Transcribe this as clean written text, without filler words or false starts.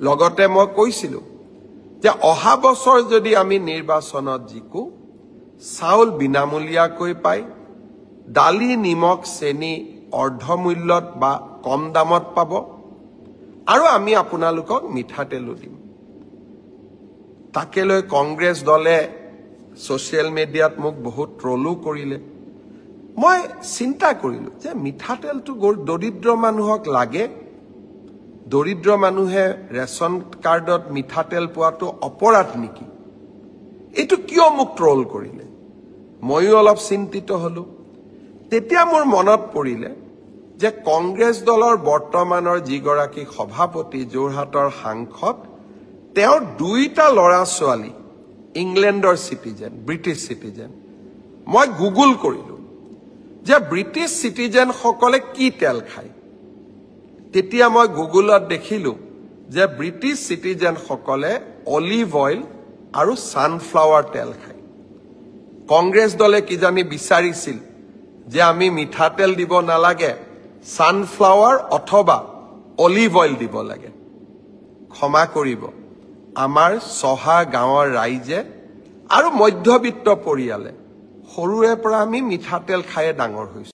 লগতে মই কৈছিলো যে অহা বছৰ যদি আমি নিৰ্বাচনত জিকো চাউল বিনামূলীয়াকৈ পায় দালি নিমখ চেনি অৰ্ধমূল্যত বা কম দামত পাব আৰু আমি আপোনালোকক মিঠাতেলো দিম তাকে লৈ কংগ্ৰেছ দলে সোশ্যাল মিডিয়াত মোক বহুত ট্ৰলো কৰিলে মই চিন্তা কৰিলো যে মিঠাতেলটো দৰিদ্ৰ মানুহক লাগে দৰিদ্ৰ মানুহে ৰেশন কাৰ্ডত মিঠাতেল পোৱাটো অপৰাধ নেকি এটো কিয় মোক ট্ৰল কৰিলে ময়ো অলপ চিন্তিত হলো তেতিয়া মোৰ মনত পৰিলে যে কংগ্ৰেছ দলৰ বৰ্তমানৰ যিগৰাকী সভাপতি যোৰহাটৰ সাংসদ তেওঁৰ দুইটা ল'ৰা ছোৱালী ইংলেণ্ডৰ সিটিজেন ব্ৰিটিছ সিটিজেন মই গুগল কৰিলো যে ব্ৰিটিছ সিটিজেন সকলে কি তেল খায় তেতিয়া মই গুগলত দেখিলো যে ব্ৰিটিছ সিটিজেন সকলে অলিভ অইল আৰু সানফ্লাৱাৰ তেল খায় কংগ্ৰেছ দলে কি জানি বিচাৰিছিল যে আমি মিঠাতেল দিব নালাগে সানফ্লাৱাৰ অথবা অলিভ অইল দিব লাগে ক্ষমা কৰিব আমাৰ সহা গাঁৱৰ ৰাইজে আৰু মধ্যবিত্ত পৰিয়ালে সৰুৰে পৰা আমি মিঠাতেল খায়ে ডাঙৰ হৈছো